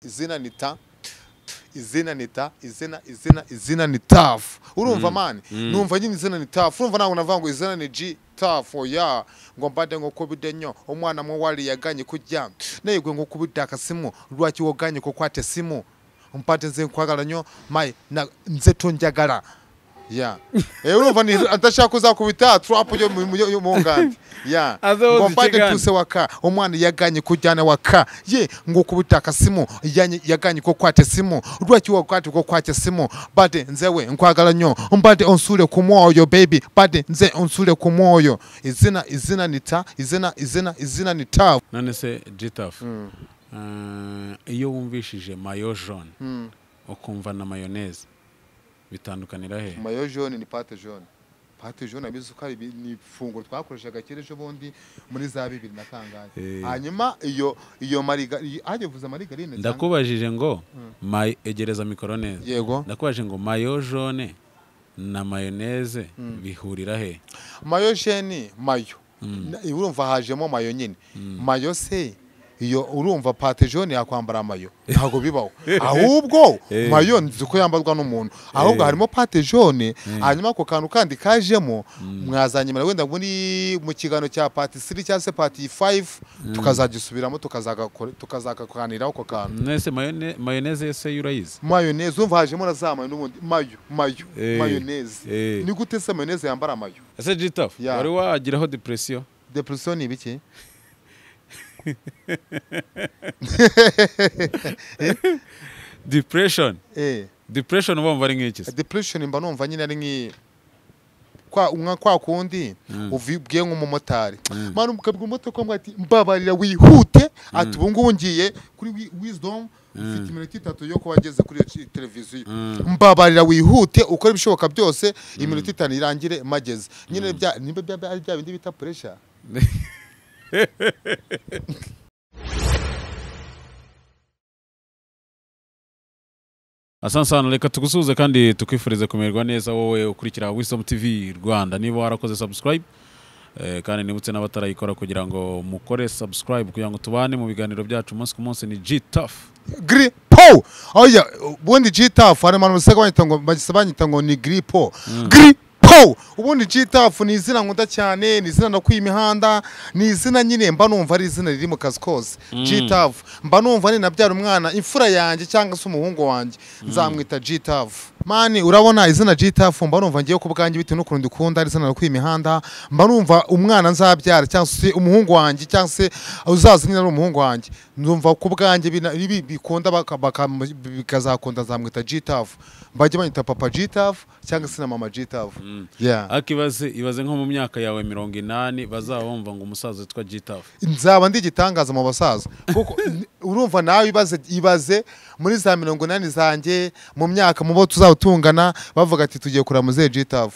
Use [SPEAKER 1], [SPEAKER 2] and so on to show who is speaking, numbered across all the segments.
[SPEAKER 1] izina nita izina ni tough urumva man numva nyine izina ni tough urumva nawe navuga ngo izina ni G tough oya ngo mbade ngo kubidenyo umwana mwe wali yaganye kujya nayigwe ngo kubidaka simu rwaki woganye ko kwate simu umpate nze kwagaranyo mai na nze tonjagara ya urumva ni atashaka kuzakubita trap yo mu ngandi ya ngo mbade tuse waka umwana yaganye kujyana waka ye ngo kubitaka simu yaganye ko kwate simu rwaki wogate ko kwate simu bade nzewe nkwagaranyo umbade onsure ku moyo baby bade nze onsure ku moyo izina ni tough
[SPEAKER 2] none se G-Tough iyo wumvishije mayo jaune ukumva na mayonnaise bitandukanira he?
[SPEAKER 1] Mayo jaune ni pate jaune abizi ko ari ni funguro twakoreshaga kirejo bondi muri za 2000 na kangahe hanyuma iyo mariga aje vuza marigarine
[SPEAKER 2] ndakubajije ngo egereza mikoro neza
[SPEAKER 1] yego
[SPEAKER 2] ndakubajije ngo mayo jaune na mayonnaise bihurira he?
[SPEAKER 1] Mayo jaune mayo urumva hajemo mayo nyine mayo se iyo urumva pate jaune yakwambara mayo ntago bibaho ahubwo mayo nzuko yambarwa n'umuntu ahubwo harimo pate jaune hanyuma ko kantu kandi kajemo mwazanye mara wenda muri mu kigano cya pate 3 cyangwa se pate 5 tukazagisubiramo tukazakakaniraho ko kantu
[SPEAKER 2] nese mayonnaise se yurayize
[SPEAKER 1] mayonnaise umva hajemo razamaye n'ubundi mayonnaise ni gute se mayonnaise yambara mayo
[SPEAKER 2] ese G-Tough wari wagiraho depression
[SPEAKER 1] ni ibiki
[SPEAKER 2] depression ubumva ari nk'iki?
[SPEAKER 1] Depression mba numva nyine ari nki kwa kundi uvibwiye nk'umumotari mara ukabwira umutwe ko ati mbabarira wihute ati ubu ngubu ngiye kuri Wisdom ufite iminota 3 yo kubageze kuri televiziyo mbabarira wihute ukora ibishoboka byose iminota 5 irangire mageze nyine ari bya bindi bita pressure
[SPEAKER 2] Asansana reka tugusuze kandi tukwifurize kumererwa neza wowe ukurikira Wisdom TV Rwanda niba warakoze subscribe kandi nibutse n'abatarayikora kugira ngo mukore subscribe kugira ngo tubane mu biganiro byacu umunsi ku munsi ni G-Tough
[SPEAKER 1] Gripo oya ubundi G-Tough hari abantu banyita ngo ni Gripo ubundi G-Tough ni izina nkunda cyane ni izina no kwimihanda ni izina nyine mba numva ari izina riri mu kazi kose G-Tough mba numva ni nabyara umwana imfura yanjye cyangwa se umuhungu wanjye nzamwita G-Tough mani urabona izina G-Tough mba numva ngiye ku bwanjye bitewe n'ukuntu ndikunda ari izina no kwimihanda mba numva umwana nzabyara cyangwa se umuhungu wanjye cyangwa se uzaza nyine ari umuhungu wanjye ndumva ku bwanjye bikunda bikazakunda nzamwita G-Tough bajye banyita papa G-Tough cyangwa se na mama G-Tough
[SPEAKER 2] ibaze nko mu myaka yawe 80 bazabumva ngo umusaza witwa G-Tough
[SPEAKER 1] nzaba ndi gitangaza mu basaza kuko urumva nawe ibaze muri za 80 zanjye mu myaka mubo tuzawutungana bavuga ati tugiye kuramuze G-Tough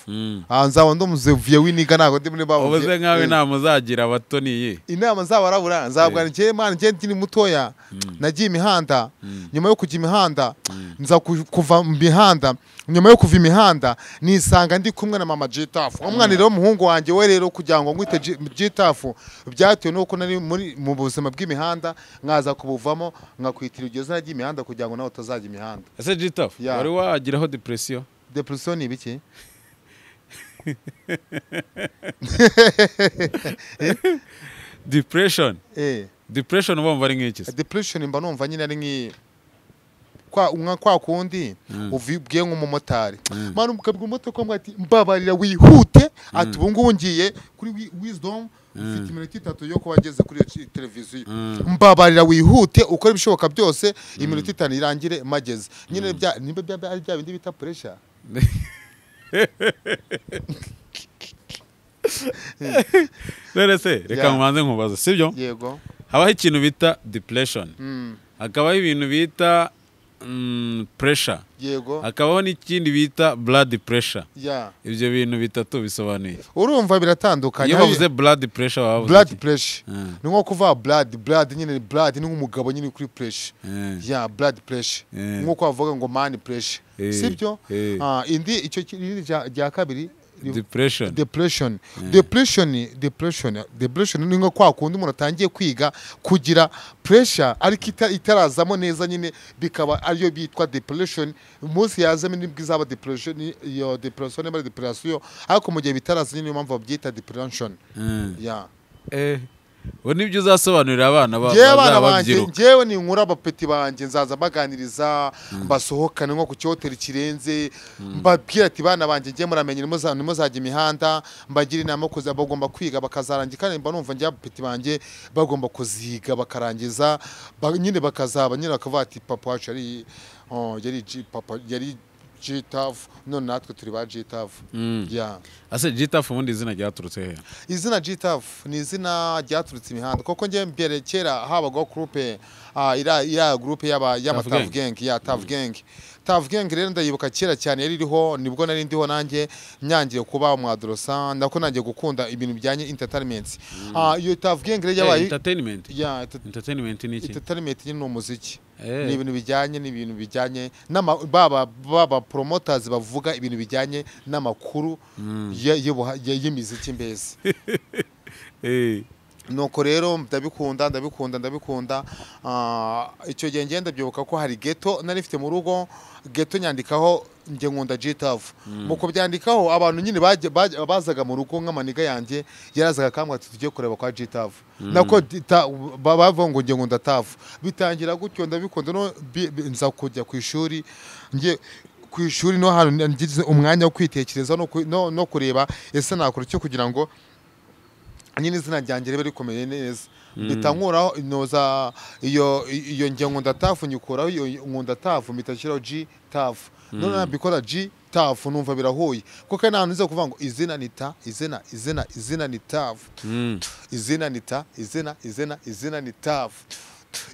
[SPEAKER 1] nzaba ndomuzevuye winiga nago ndi muri babo
[SPEAKER 2] ubuze nkawe inama uzagira abatoniye
[SPEAKER 1] inama zabarabura nzabwa njye man njye ndi mutoya nagiye imihanda nyuma yo kujya imihanda nza kuva mu mihanda nyuma yo kuva imihanda nisanga ndi kumwe na mama G-Tough umwana rero umuhungu wanjye we rero kugira ngo ngwite G-Tough byatewe nuko nari mu buzima bw'imihanda nkaza kubuvamo ngakwitira iryo zina ry'imihanda kugira ngo nawe utazajya imihanda
[SPEAKER 2] ese G-Tough wari wagiraho depression
[SPEAKER 1] ni ibiki
[SPEAKER 2] depression ubumva ari nk'iki?
[SPEAKER 1] Depression mba numva nyine ari nki kwa kundi uvibwiye nk'umumotari mara ukabwira umutwe ko ati mbabarira wihute ati ubu ngubu ngiye kuri Wisdom ufite iminota 3 yo kubageze kuri televiziyo mbabarira wihute ukora ibishoboka byose iminota 5 irangire mageze nyine ari bya bindi bita pressure
[SPEAKER 2] Nerese reka mwanze nkubaza sibyo
[SPEAKER 1] yego
[SPEAKER 2] habaho ikintu bita depression hakabaho ibintu bita pressure
[SPEAKER 1] yego
[SPEAKER 2] hakabaho n'ikindi bita blood pressure ibyo bintu bitatu bisobanuye
[SPEAKER 1] urumva biratandukanye
[SPEAKER 2] iyo bavuze blood pressure bavuze
[SPEAKER 1] blood pressure ni nko kuva blood nyine blood ni nk'umugabo nyine kuri pressure blood pressure nko bavuga ngo man pressure sibyo indi icyo rya kabiri
[SPEAKER 2] depression.
[SPEAKER 1] Depression ni nko kwa kundi umuntu atangiye kwiga kugira pressure ariko itarazamo neza nyine bikaba ariyo bitwa depression. Umunsi yazamo nibwo izaba depression, iyo depression n'aba depression, ariko mu gihe bitaraza niyo mpamvu babyita depression.
[SPEAKER 2] Ubu nibyo uzasobanurira abana
[SPEAKER 1] bazababyiruka. Njyewe ni nkura abapeti banjye nzaza baganiriza, basohokane nko ku cyoteri kirenze, mbabwira ati bana banjye ngiye muramenye nimuzajya imihanda, mbagira inama ko bagomba kwiga bakazarangira, kandi mba numva ngiye abapeti banjye bagomba kuziga bakarangiza, nyine bakazaba nyine bakavuga ati papa wacu yari G-Tough, none natwe turi ba G-Tough.
[SPEAKER 2] Ase G-Tough ubundi izina ryaturutse he?
[SPEAKER 1] Izina G-Tough ni izina ryaturutse imihanda, koko ngiye mbere kera habagaho groupe ira groupe y'ama Tough Gang, Tough Gang. Tough Gang rero ndayibuka kera cyane yari iriho, nibwo nari ndiho nanjye nyangiye kuba umwadolescent, ndako nangiye gukunda ibintu bijyanye entertainment. Iyo Tough Gang rero yabaye
[SPEAKER 2] entertainment.
[SPEAKER 1] Entertainment
[SPEAKER 2] ni iki?
[SPEAKER 1] Entertainment ni umuziki. Ni ibintu bijyanye baba promoters bavuga ibintu bijyanye n'amakuru y'imiziki mbese. Nuko rero ndabikunda. Icyo gihe ngenda byibuka ko hari ghetto nari mfite mu rugo, ghetto nyandikaho nge nkunda G-Tough. Muko byandikaho abantu nyine bazaga mu rugo nk'amaniga yanjye yarazaga kambwa ati tujye kureba kwa G-Tough. Nako bavuga ngo nge nkunda Tough. Bitangira gutyo ndabikunda, no nza kujya ku ishuri, nge ku ishuri no hantu ngize umwanya wo kwitekereza no kureba ese nakora cyo kugira ngo nyine izina ryanjye ribe rikomeye neza. Bitankuraho inoza iyo nge nkunda Tough nyikuraho iyo nkunda Tough mitashyiraho G-Tough. None nabikora G-Tough numva birahuye, kuko nta nziza kuvuga ngo izina ni ta, izina ni Tough. Izina ni ta, izina ni Tough.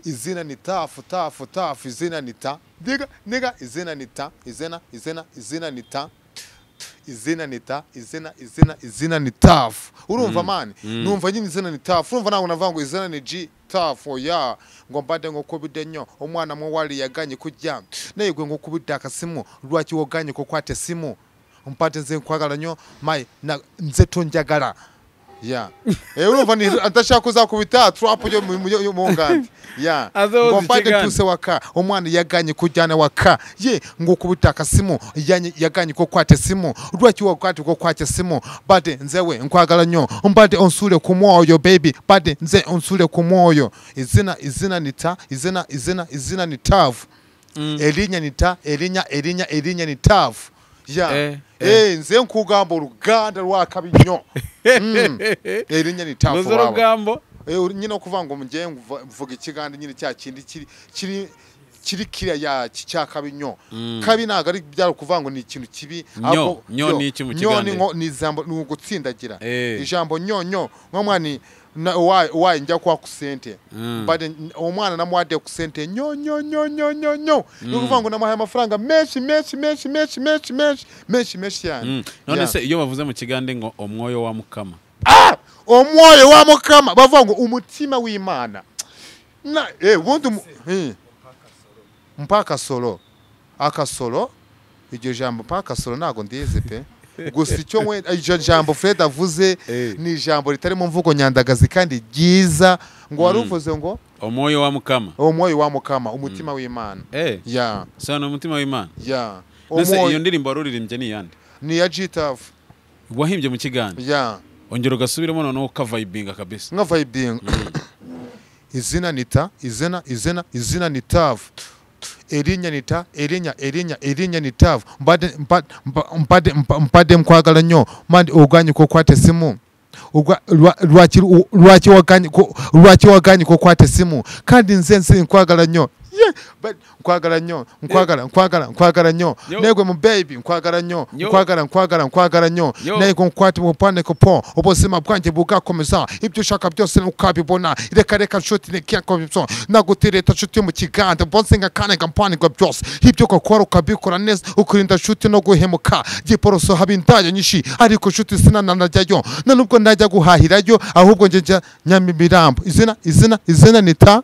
[SPEAKER 1] Izina ni Tough, izina ni ta. Nigga, izina ni ta, izina ni ta. Izina ni Tough. Urumva mani? Numva nyine izina ni Tough. Urumva nawe navuga ngo izina ni G-Tough. Ngo mbade ngo kubidenyo umwana mwe wali yaganye kujya nayigwe ngo kubidaka simu rwaki woganye ko kwate simu mpate nze kwagala nyo mai nze tunjagala. Urumva ni atashaka kuzakubita trap yo mu ngandi. Ngo mbade tuse waka umwana yaganye kujyana waka ngo kubitaka simu yaganye ko kwate simu rwaki wogate ko kwate simu bade nzewe nkwagala nyo mbade onsure ku mwoyo baby bade nze onsure ku mwoyo. Izina ni ta, izina ni Tough. Elinya ni ta, elinya ni Tough. Nze nkugamba uruganda rwa Kabinyo. Elinya ni Tough
[SPEAKER 2] wawe.
[SPEAKER 1] Nyine okuvuga ngo ngiye mvuga ikiganda nyine cya kindi kiri kiriya cya Kabinyo. Kabi ntago ari byaro kuvuga ngo ni ikintu kibi,
[SPEAKER 2] ahubwo ni iki mu kiganda?
[SPEAKER 1] Ni ijambo ni ugutsindagira. Ijambo nyonyo nk'umwani wayi njya kwa kusente, bade umwana namwade kusente nyo. Ni kuvuga ngo namuhaye amafaranga menshi yani.
[SPEAKER 2] None se iyo bavuze mu kigande ngo omwoyo wa mukama,
[SPEAKER 1] omwoyo wa mukama bavuga ngo umutima w'Imana. Wundi mpaka solo akasolo, iryo jambo mpaka solo ntago ndize pe. Gusa icyo jambo Fred avuze ni ijambo ritari mu mvugo nyandagazi kandi ryiza, ngo waruvuze ngo
[SPEAKER 2] omwoyo wa mukama,
[SPEAKER 1] umutima w'Imana.
[SPEAKER 2] Sana umutima w'Imana. Nese iyo ndirimbo waruririmbye ni yande?
[SPEAKER 1] Ni ya G-Tough.
[SPEAKER 2] Wahimbye mu kiganda? Ongera ugasubiremo noneho ka vibinga kabisa.
[SPEAKER 1] Nka vibinga. Izina ni ta, izina ni Tough. Elinya ni ta, elinya ni Tough. Mbade mkwagala nyo mandi uganye ko kwate simu. Rwaki waganye ko kwate simu kandi nze nkwagala nyo. Nkwagala nyo negwe mu baby nkwagala nyo nego nkwate mu pande ko po ubuzima bwanjye bugakomeza ibyo ushaka byose ukabibona reka nshuti nekako byo nagutereta nshuti mu kiganda bonsinga kane kampani go byose ibyo kokora ukabikora neza ukurinda nshuti no guhemuka giporoso habindayo nyishi ariko nshuti sinananajyayo nanubwo najya guhahirayo ahubwo nje nyamibirambo. Izina ni ta,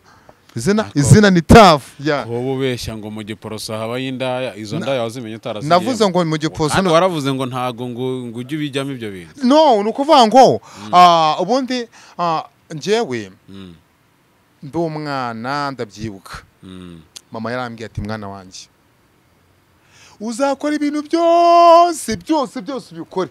[SPEAKER 1] izina ni tough ya
[SPEAKER 2] wowe ubeshya ngo mu Giporoso habayo indaya izo ndaya wazimenye utaraziye
[SPEAKER 1] navuze ngo mu Giporoso
[SPEAKER 2] kandi waravuze ngo ntago ngo ujye ubijyamo ibyo bintu
[SPEAKER 1] no nukuvuga ngo ubundi njyewe ndi umwana ndabyibuka mama yarambwiye ati mwana wanjye uzakora ibintu byose ubikore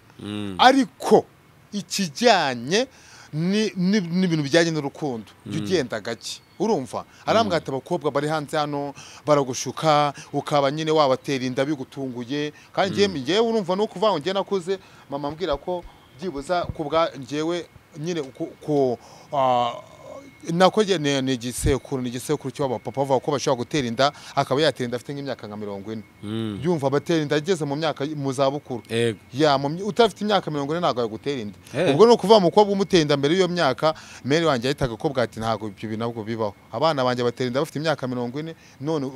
[SPEAKER 1] ariko ikijyanye n'ibintu bijyanye n'urukundo ugenda gake urumva arambwira ati abakobwa bari hanze hano baragushuka ukaba nyine wabatera inda bigutunguye kandi njyewe urumva no kuvuga ngo njye nakuze mama ambwira ko byibuza kubwa njyewe nyine ko nako ni igisekuru cy'aba papa bavuga ko bashobora gutera inda akaba yatera inda afite nk'imyaka nka 40 byumva batera inda ageze mu myaka mu zabukuru utafite imyaka 40 ntabwo yagutera inda ubwo no kuva mu mukobwa umutera inda mbere y'iyo myaka mere wanjye ahitaga ko bwati ntabwo ibyo binabwo bibaho abana banjye batera inda bafite imyaka 40 none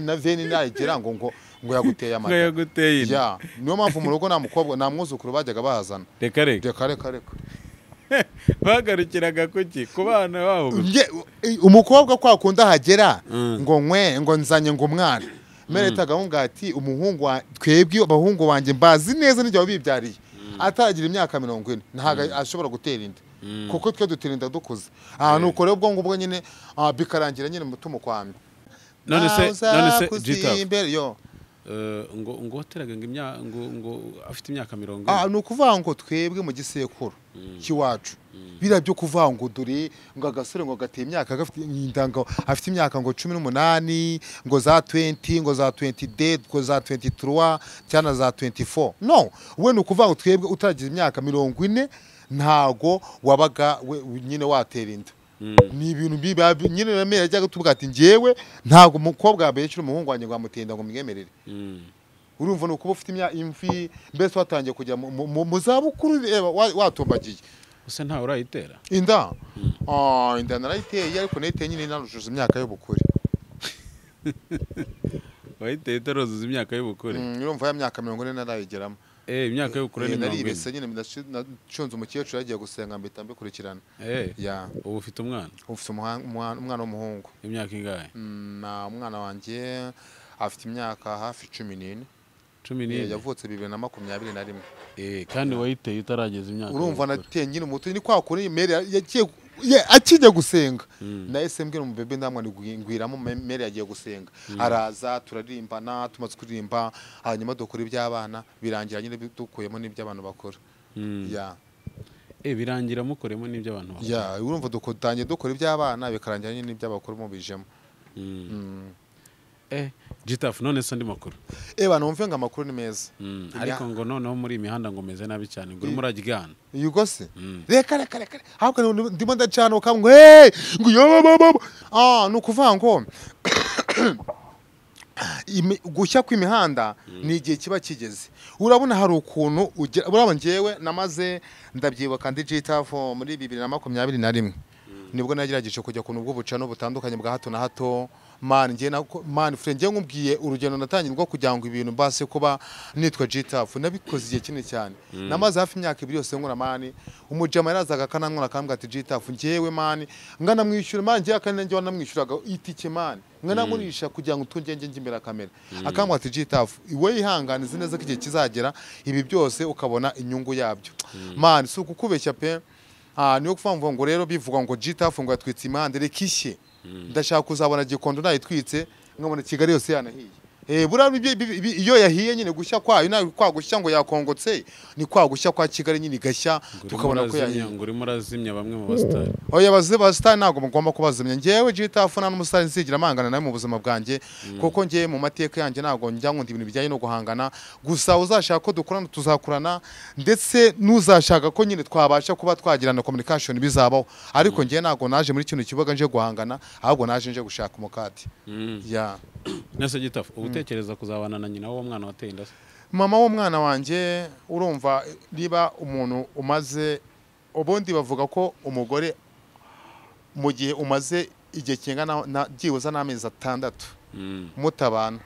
[SPEAKER 1] na veni nayigera ngo yaguteye amata niyo mpamvu mu rugo nta mukobwa nta mwuzukuru bajyaga bahazana reka
[SPEAKER 2] bagarukiraga kuki ku bana babo
[SPEAKER 1] umukobwa kwa kunda hagera ngo nzanye ngo umwana meretaga ngati umuhungu twebwe abahungu banje mbazi neza n'ijya bibyariye ataragira imyaka 40 ntaga ashobora gutera inda kuko twe dutera inda dukuze nuko rero ubwo ngubwo nyine bikarangira nyine mutumo kwambi
[SPEAKER 2] none se Gita ngo wateraga ngo afite imyaka 40
[SPEAKER 1] nukuvuga ngo twebwe mu gisekuru kiwacu birabyo kuvuga ngo dore ngo agasore ngo gateye imyaka gafite indango afite imyaka ngo 18 ngo za 20 ngo za 22 ngo za 23 cyana za 24 no we nukuvuga ngo twebwe utagize imyaka 40 ntago wabaga nyine watera inda ni ibintu biba nyine namera ajya tuvuga ati njyewe ntago umukobwa yabeshira umuhungu wanjye ngo amutenda ngo mwemerere urumva no kuba ufite imvi mbese watangiye kujya mu zabukuru watombagiye
[SPEAKER 2] use nta urayitera
[SPEAKER 1] inda inda narayiteye ariko nayiteye nyine narujuza imyaka y'ubukure
[SPEAKER 2] wayiteye itaruzuza imyaka y'ubukure
[SPEAKER 1] urumva ya myaka 40 narayigeramo
[SPEAKER 2] imyaka y'ubukure ni
[SPEAKER 1] naribese nyine ndacunze umukecuru yagiye gusenga mbita mbikurikirana
[SPEAKER 2] ubu ufite umwana
[SPEAKER 1] ufite umwana w'umuhungu
[SPEAKER 2] imyaka ingahe
[SPEAKER 1] na umwana wanjye afite imyaka hafi 14 yavutse 2021
[SPEAKER 2] kandi wayiteye utarageza imyaka
[SPEAKER 1] urumva nateye nyine umutu ni kwa kuri mere yagiye akijya gusenga nahise mbwira mu bebe ndamwa ngwiramo mere yagiye gusenga araza turarimbana tumaze kuririmba hanyuma dukora iby'abana birangira nyine dukuyemo n'iby'abantu bakora
[SPEAKER 2] birangira mukoremo n'iby'abantu bakora
[SPEAKER 1] urumva dukotangiye dukora iby'abana bikarangira nyine n'iby'abakuru mu bijemo
[SPEAKER 2] Gita none se ndi makuru
[SPEAKER 1] numve ngo amakuru ni meza
[SPEAKER 2] ariko ngo noneho muri imihanda ngo meze nabi cyane ngo urimo uragigana
[SPEAKER 1] yugo se reka ahubwo ndimo ndacana ukamwe ngo nukuvuga ngo gushya kw'imihanda ni igihe kiba kigeze urabona hari ukuntu urabona njyewe namaze ndabyibuka ndi Gita muri 2021 nibwo nagerageje kujya ku nubwo bucano butandukanye bwa hato na hato man friend nkubwiye urugendo natangiye rwo kugira ngo ibintu mbase kuba nitwa Gita nabikoze igihe kinini cyane namaze hafi imyaka 2 yose nkora mani umujama yarazaga kanankora kambwa ati Gita njyewe mani ngana mwishyura mani njye akanenge wanamwishyuraga itike mani ngana murisha kugira ngo tungenge ngimbera kamera akambwa ati Gita iwe yihanganize neza ko igihe kizagera ibi byose ukabona inyungu yabyo mani si ukukubeshya pe niyo kuvuga ngo rero bivuga ngo Gita ngo atwitse imande rekishye ndashaka kuzabona Gikondo nayitwitse nkabona Kigali yose yanahiye iyo yahiye nyine gushya kwayo na kwagushya ngo yakongotse ni kwagushya kwa Kigali nyine gashya tukabona ko yahiye
[SPEAKER 2] ngo urimo urazimya bamwe mu basitari
[SPEAKER 1] basitari ntabwo mugomba kubazimya njyewe Gita na n'umusitari nsigira amangana nawe mu buzima bwanjye kuko njye mu mateka yanjye ntabwo njya nkunda ibintu bijyanye no guhangana gusa uzashaka ko dukorana tuzakurana ndetse n'uzashaka ko nyine twabasha kuba twagirana communication bizabaho ariko njye ntabwo naje muri kino kibuga nje guhangana ahubwo naje nje gushaka umukati
[SPEAKER 2] nese Gita utekereza kuzabana na nyina w'uwo mwana wateye inda
[SPEAKER 1] mama w'umwana wanjye urumva niba umuntu umaze ubundi bavuga ko umugore mu gihe umaze igihe kingana byibuza n'amezi 6 mutabana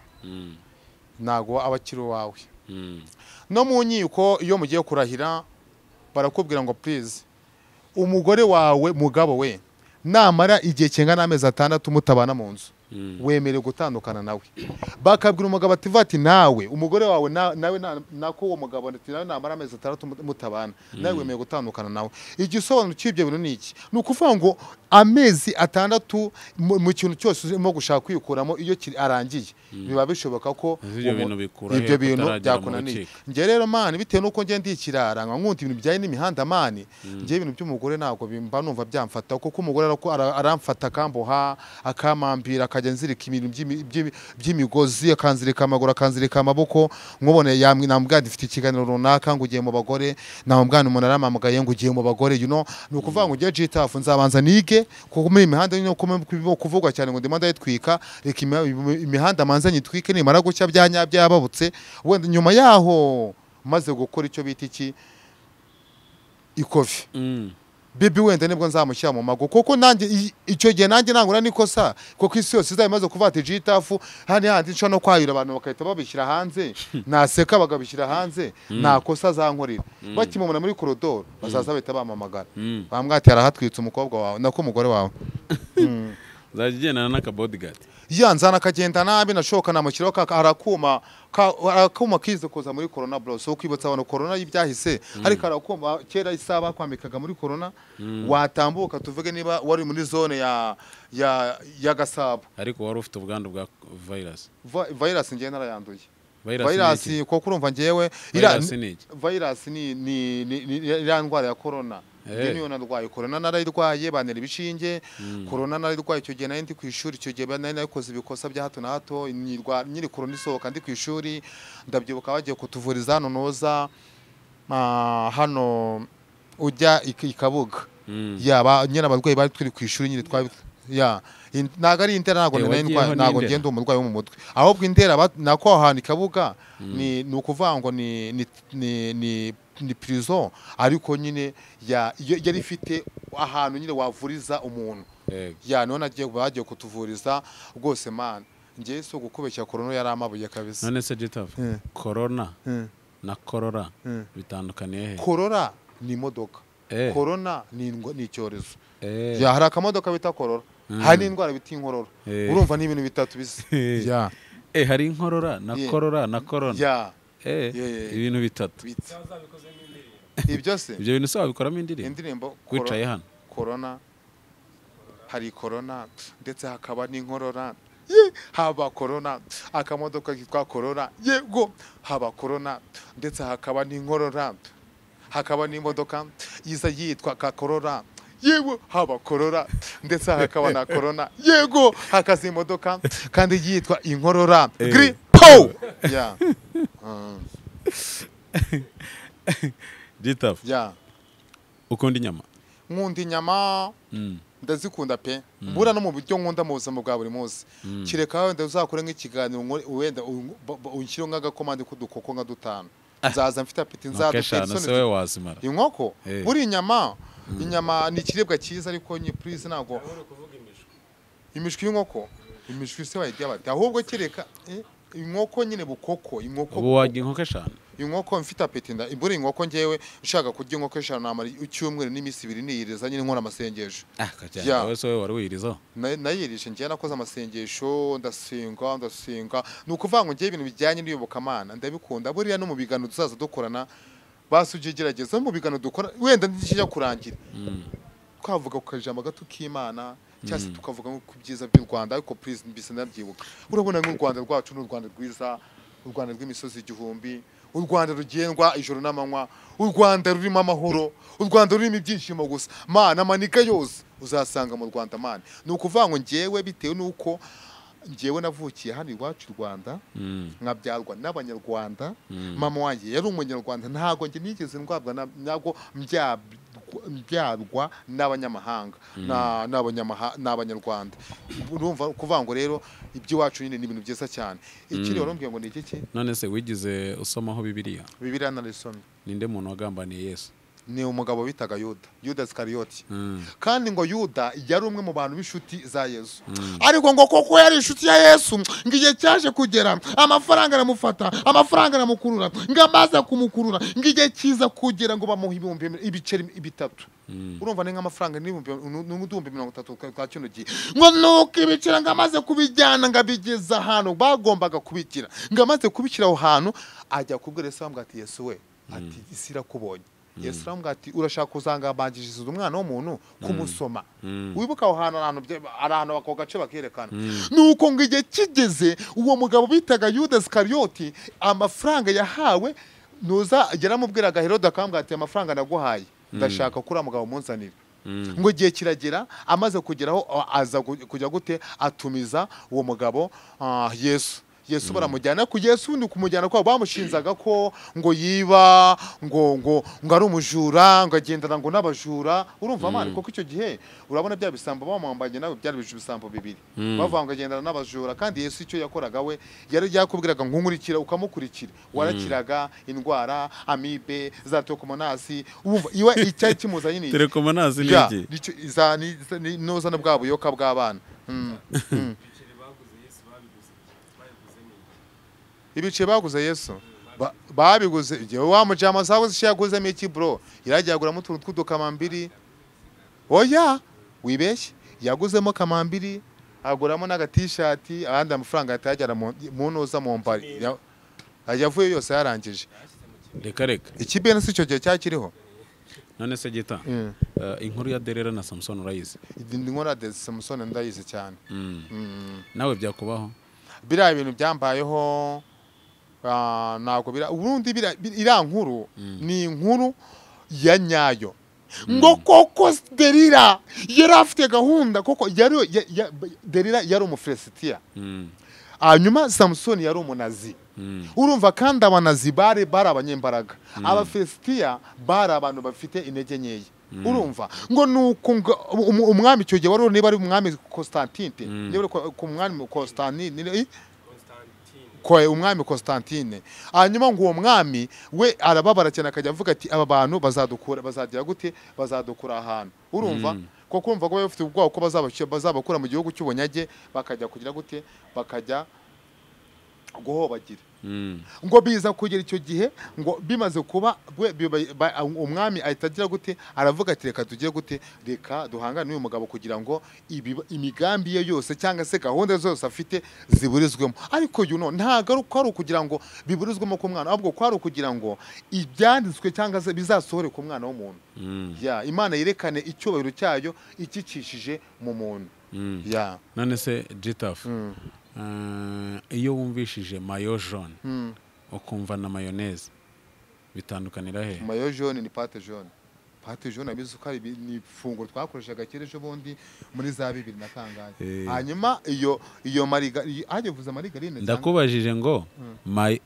[SPEAKER 1] ntago abakiri wawe no mu nkiko iyo mugiye kurahira barakubwira ngo please umugore wawe mugabo we namara igihe kingana n'amezi 6 mutabana mu nzu wemerewe gutandukana nawe. Bakabwira umugabo ati nawe umugore wawe nawe nako uwo mugabo ati nawe namara amezi 6 mutabana nawe wemerewe gutandukana nawe. Igisobanuro cy'ibyo bintu ni iki? Ni ukuvuga ngo amezi 6 mu kintu cyose urimo gushaka kwikuramo iyo arangiye biba bishoboka ko ibyo bintu byakunaniye. Nge rero mani bitewe nuko nge ndikirara nkunda ibintu bijyanye n'imihanda mani, nge ibintu by'umugore ntabwo bimba numva byamfata kuko umugore aramfata akamboha akamambira akajya nzirika ibintu by'imigozi akanzirika amaguru akanzirika amaboko. nkubone nambwira difite ikiganiro runaka ngo ugiye mu bagore, nambwira umuntu aramamagaye ngo ugiye mu bagore, you know, ni ukuvuga ngo ugiye GTF nzabanza nige kuko muri imihanda ni kuvugwa cyane ngo ndimo ndayitwika, reka imihanda manza nyitwike nimara gucya byababutse, wenda nyuma yaho maze gukora icyo bita iki ikofi bibi wenda nibwo nzamushyira mu mago kuko nanjye icyo gihe nanjye nangura nikosa kuko isi yose izayimaze kuvata GTF handi nshobora no kwayira abantu bakahita babishyira hanze naseka bagabishyira hanze nakosa zankorera bakimumuna muri koridoro bazaza bahita bamamagara bamwati arahatwitse umukobwa wawe nako umugore wawe
[SPEAKER 2] zagigendana n'akabodyguard
[SPEAKER 1] yanzana akagenda nabi nashoka namushyiraho arakuma kize kuza muri corona bro. So kwibutsa abantu corona y'ibyahise ariko arakuma kera isaba kwambikaga muri corona watambuka tuvuge niba wari muri zone ya Gasabo
[SPEAKER 2] ariko wari ufite ubwandu bwa
[SPEAKER 1] virus ngiye narayanduye.
[SPEAKER 2] Virus
[SPEAKER 1] ko kurumva ngewe virus ni ndwara ya corona. Niyo narwaye corona narayirwaye banera ibishinge corona narayirwaye icyo gihe ndi ku ishuri, icyo gihe nayikoze ibikosa bya hato na hato nyiri corona isohoka ndi ku ishuri ndabyibuka bagiye kutuvuriza hano noza hano ujya ikabuga yaba nyine abarwayi bari turi ku ishuri nyine ntago ari intera ntago ngenda umurwayi wo mu mutwe ahubwo intera nako ahantu ikabuga ni ukuvuga ngo ni prison ariko nyine yari ifite ahantu nyine wavuriza umuntu none bagiye kutuvuriza rwose man ngiye so gukubeshya corona yari amabuye kabisa.
[SPEAKER 2] None se GTF corona na corona bitandukaniye he?
[SPEAKER 1] Corona ni imodoka, corona ni icyorezo. Hari akamodoka bita corona, hari indwara bita inkorora. Urumva ni ibintu bitatu bisa.
[SPEAKER 2] Hari inkorora na corona na corona. Ibintu bitatu ibyo se ibyo bintu sawa bikoramo indirimbo kwicaye hano corona, hari corona ndetse hakaba n'inkorora haba corona akamodoka kitwa corona yego haba corona ndetse hakaba n'inkorora hakaba n'imodoka iza yitwa ka corona yego haba corona ndetse hakaba na corona yego hakaza imodoka kandi yitwa inkorora gripo GTF ukunda inyama?
[SPEAKER 1] Nkunda inyama ndazikunda pe mbura no mu buryo nkunda mu buzima bwa buri munsi kireka wenda uzakore nk'ikiganiro wenda unshyire nk'agakomande k'udukoko nka 5 nzaza mfite apeti nzadutera inkoko buri inyama ni ikiribwa cyiza ariko nye please ntago imishwi y'inkoko imishwi se wayirya bati ahubwo kireka inkoko nyine bukoko inkoko
[SPEAKER 2] ubu wajya inkoko 5
[SPEAKER 1] inkoko mfite apeti imbura inkoko ngewe ushaka kurya inkoko 5 namara icyumweru n'imisi 2 niyiriza nyine nkora amasengesho
[SPEAKER 2] wowe so wari wiriza
[SPEAKER 1] nayirishe ngiye nakoze amasengesho ndasenga ni ukuvuga ngo ngiye ibintu bijyanye n'iyobokamana ndabikunda buriya no mu bigano tuzaza dukorana basuje gerageza mu bigano dukora wenda ndikijya kurangira twavuga ku kajambo gato k'Imana cyase tukavuga ku byiza by'u Rwanda ariko please mbise ndabyibuka urabona nk'u Rwanda rwacu n'u Rwanda rwiza u Rwanda rw'imisozi igihumbi u Rwanda rugendwa ijoro n'amanywa u Rwanda rurimo amahoro u Rwanda rurimo ibyishimo gusa mana amanika yose uzasanga mu Rwanda man ni ukuvuga ngo ngewe bitewe nuko ngewe navukiye hano iwacu Rwanda nkabyarwa n'abanyarwanda mama wanjye yari umunyarwanda ntago nge nigeze ndwabwa ntabwo mbyarwa n'abanyamahanga n'abanyarwanda urumva kuvuga ngo rero iby'iwacu nyine ni ibintu byiza cyane. Ikiri warumbwiye ngo ni iki?
[SPEAKER 2] None se wigize usomaho Bibiliya narisomye. Ninde muntu wagambaniye Yesu?
[SPEAKER 1] Ni umugabo bitaga Yuda Iskariyoti kandi ngo Yuda yari umwe mu bantu b'inshuti za Yesu ariko ngo koko yari inshuti ya Yesu ngiye cyaje kugera amafaranga aramufata amafaranga aramukurura ngamaza kumukurura ngiye kiza kugera ngo bamuha ibiceri 3 urumva ni nk'amafaranga n'ibihumbi 30 kwa kino gihe ngo nuko ibicira ngo amaze kubijyana ngo abigeza ahantu bagombaga kubikira ngo amaze kubikira aho hantu ajya kubwira Yesu amubwira ati Yesu we ati isi irakubonye Yesu aramubwira ati urashaka kuzangambangishiriza umwana w'umuntu kumusoma wibuka aho hantu ahantu bako gace bakerekana nuko ngo igihe kigeze uwo mugabo bitaga Yuda Iskariyoti amafaranga yahawe nuza yaramubwiraga Herode akambwira ati amafaranga naguhaye ndashaka kuri mugabo munzanira ngo igihe kiragera amaze kugeraho aza kujya gute atumiza uwo mugabo Yesu baramujyana ku Yesu undi kumujyana kwa bamushinzaga ko ngo yiba ngo ari umujura ngo agendana ngo n'abajura urumva amana kuko icyo gihe urabona bya bisambo bamwambanye nawe byari bisambo bibiri bavanga agendana n'abajura kandi Yesu icyo yakoraga we yari yakubwiraga ngo nkurikira ukamukurikira warakiraga indwara amibe za tokomonasi urumva iwe icyayi kimuzanye ni
[SPEAKER 2] telekomonasi niki
[SPEAKER 1] ni noza na bwa buyoka bw'abana ibice baguze Yesu babiguze igihe wa mujama zawe zishaguze miki bro irajyaguramo utuntu tw'udukamambiri oya wibeshye yaguzemo kamambiri aguramo naga t-shirt abandi amafaranga yatajyana mu noza mu mbari yavuye yose yarangije
[SPEAKER 2] reka
[SPEAKER 1] ikibene si cyo gihe cyakiriho
[SPEAKER 2] none se gita inkuru ya Delila na Samson urayizi
[SPEAKER 1] inkuru ya Samson ndayizi cyane
[SPEAKER 2] nawe byakubaho
[SPEAKER 1] biriya ibintu byambayeho ntabwo ubundi iriya nkuru ni inkuru ya nyayo ngo koko Delila yari afite gahunda koko Delila yari umufilisitiya hanyuma Samson yari umunazi urumva kandi abanazi bari abanyembaraga abafilisitiya bari abantu bafite intege nkeya urumva ngo nuko umwami icyo gihe wari niba ari umwami Constantine niba ku mwami Constantine umwami Constantine hanyuma ngo uwo mwami we arababara cyane akajya avuga ati aba bantu bazagira gute bazadukura ahantu urumva ko kumva ko bafite ubwoba ko bazabakura mu gihugu cy'ubunyage bakajya kugira gute bakajya guhobagira ngo biza kugera icyo gihe ngo bimaze kuba umwami ahitagira gute aravuga ati reka tugire gute reka duhangane n'uyu mugabo kugira ngo imigambi ye yose cyangwa se gahunda zose afite ziburizwemo ariko ntago ari ukugira ngo biburizwemo ku mwana ahubwo ko ari ukugira ngo ibyanditswe cyangwa se bizasohore ku mwana w'umuntu Imana yerekane icyubahiro cyayo ikikishije mu muntu
[SPEAKER 2] none se Gitaf iyo wumvishije mayo jaune ukumva na mayonnaise bitandukanira he
[SPEAKER 1] mayo jaune ni pate jaune abizi ko ari ifunguro twakoreshaga kerejo bundi muri za 2000 na kangahe hanyuma iyo ajevuza marigarine
[SPEAKER 2] ndakubajije ngo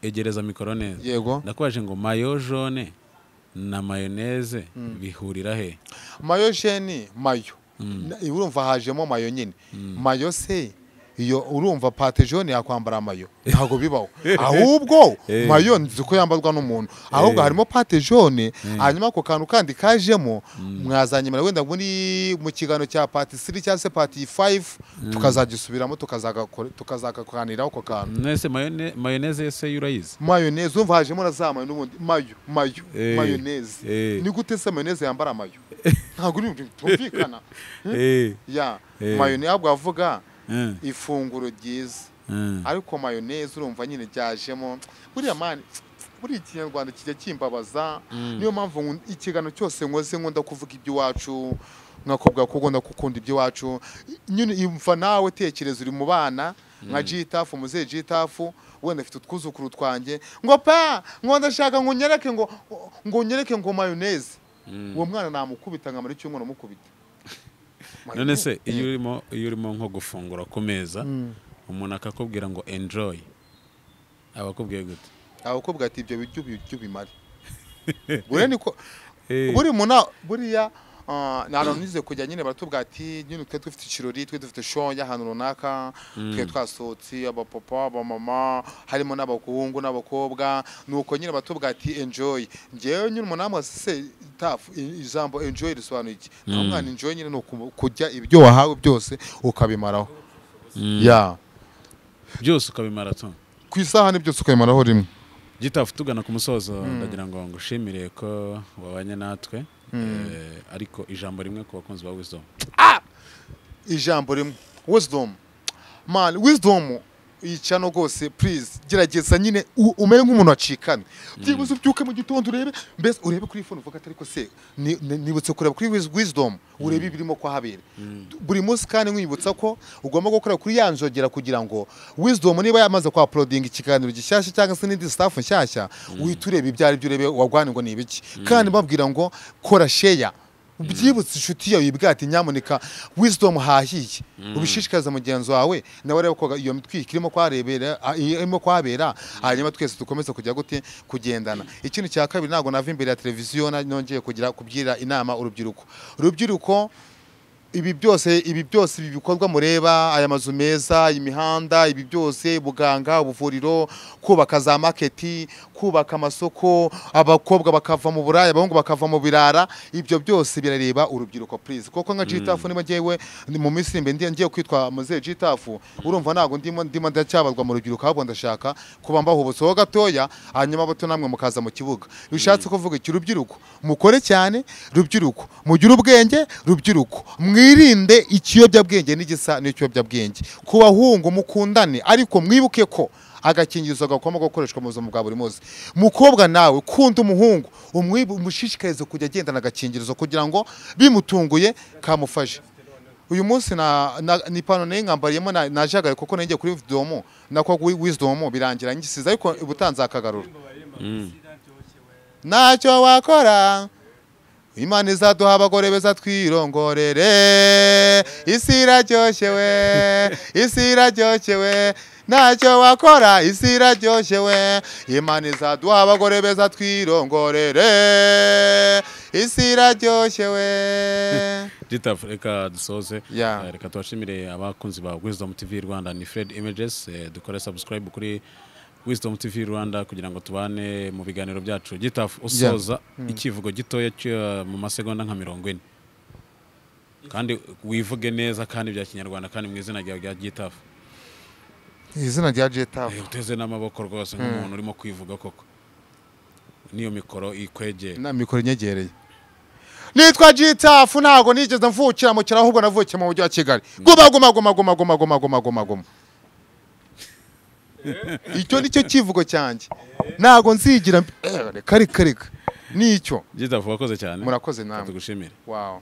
[SPEAKER 2] egereza mikoro neza
[SPEAKER 1] yego
[SPEAKER 2] ndakubajije ngo mayo jaune na mayonnaise bihurira he
[SPEAKER 1] mayo jaune urumva hajemo mayo nyine mayo se iyo urumva pate jaune yakwambara mayo ntago bibaho ahubwo mayo nzi ko yambarwa n'umuntu ahubwo harimo pate jaune hanyuma ako kantu kandi kajemo mwazanyimara wenda mu kigano cya pate 3 cyangwa se pate 5 tukazagisubiramo tukazakakaniraho ako kantu
[SPEAKER 2] nese mayonnaise yese urayizi
[SPEAKER 1] mayonnaise umva hajemo na za mayo n'ubundi mayonnaise ni gute se mayonnaise yambara mayo ntago uri tumvikana mayonnaise ahubwo avuga ifunguro ryiza ariko mayonnaise urumva nyine ryajemo buriya mani buri Kinyarwanda kijya kimbabaza niyo mpamvu ikigano cyose nkoze nkunda kuvuga iby'iwacu nkakobwa ko ngunda gukunda iby'iwacu nyine imva nawe tekereza uri mu bana nka Gitaf muze Gitaf wenda afite utwuzukuru twanjye ngo ndashaka ngo nyereke ngo mayonnaise uwo mwana namukubita nkamara icyumweru mukubita
[SPEAKER 2] none se iyo urimo nko gufungura ku meza umuntu akakubwira ngo enjoy abakubwiye gute
[SPEAKER 1] abakubwira ati ibyo biryo bimari buriya nanize kujya nyine baratubwira ati nyine twe dufite ikirori twe dufite show y'ahantu runaka twe twasohotse abapapa abamama harimo n'abahungu n'abakobwa nuko nyine batubwira ati enjoy ngewe nyine umunamwe se ijambo enjoy risobanuye iki umwana enjoy nyine no kujya ibyo wahawe byose ukabimaraho
[SPEAKER 2] byose ukabimara
[SPEAKER 1] ku isahani byose ukabimaraho rimwe
[SPEAKER 2] Gitaf tugana ku musozo ndagira ngo ngushimire ko wabanye natwe ariko ijambo rimwe ku bakunzi ba Wisdom.
[SPEAKER 1] ijambo rimwe Wisdom man, Wisdom icano rwose please gerageza nyine umere nk'umuntu wacikana byibuze ubyuke mu gitondo urebe mbese urebe kuri phone uvuga atari ko se nibutse kureba kuri Wisdom urebe ibirimo kwa habera buri munsi kandi nkwibutsa ko ugomba gukora kuri yanjogera kugira ngo Wisdom niba yamaze kwa uploading ikiganiro gishyashya cyangwa se n'indi staff nshyashya witurebe ibyari byo urebe wagwane ngo ni ibiki kandi babwira ngo kora share ubyibutse inshuti yawe yibwira ati nyamuneka Wisdom hahiye ubishishikaza mugenzi wawe nawe rero ko iyo mitwiki irimo kwabera hanyuma twese dukomeze kujya gute kugendana. Ikintu cya kabiri ntago nava imbere ya televiziyo nongeye kubyira inama urubyiruko ibi byose bikorwa mureba aya mazu meza imihanda ibi byose buganga ubuvuriro kubaka za market kubaka amasoko abakobwa bakava mu buraya abahungu bakava mu birara ibyo byose birareba urubyiruko please koko nka Gitafu nima ngewe mu minsi imbe ngiye kwitwa muze Gitafu urumva nago ndimo ndacyabazwa mu rubyiruko ahubwo ndashaka kuba mbahubutse ho gatoya hanyuma bato namwe mukaza mu kibuga bishatse kuvuga iki rubyiruko mukore cyane rubyiruko mugira ubwenge rubyiruko mwirinde ikiyobyabwenge n'igisa n'ikiyobyabwenge ku bahungu mukundane ariko mwibuke ko agakingirizo gakoma gukoreshwa mu buzima bwa buri munsi mukobwa nawe kunda umuhungu umushishikarize kujya agendana agakingirizo kugira ngo bimutunguye kamufashe. Uyu munsi ni pano n'ingambariyemo najagaye kuko nenge kuri Wisdom nako Wisdom birangira ngisiza ariko ubutanza akagarura ntacyo wakora Imana izaduha abagore beza twirongorere isi iraryoshye we ntacyo wakora isi iraryoshye we Imana izaduha abagore beza twirongorere isi iraryoshye we.
[SPEAKER 2] Gitafu reka dusoze reka tubashimire abakunzi ba Wisdom TV Rwanda ni Fred Images dukore subscribe kuri Wisdom TV Rwanda kugira ngo tubane mu biganiro byacu. Gitafu usoza ikivugo gitoya mu masegonda nka 40 kandi wivuge neza kandi bya kinyarwanda kandi mu izina rya Gitafu.
[SPEAKER 1] Izina rya Gitafu
[SPEAKER 2] uteze n'amaboko rwose nk'umuntu urimo kwivuga koko niyo mikoro ikwegeye
[SPEAKER 1] na mikoro nyegereye nitwa Gitafu ntago nigeze mvukira mu cyaro ahubwo navukiye mu mujyi wa Kigali guma icyo nicyo kivugo cyanjye ntago nzigira karika nicyo.
[SPEAKER 2] Gitafu wakoze cyane
[SPEAKER 1] murakoze namwe
[SPEAKER 2] tugushimire.
[SPEAKER 1] Wow.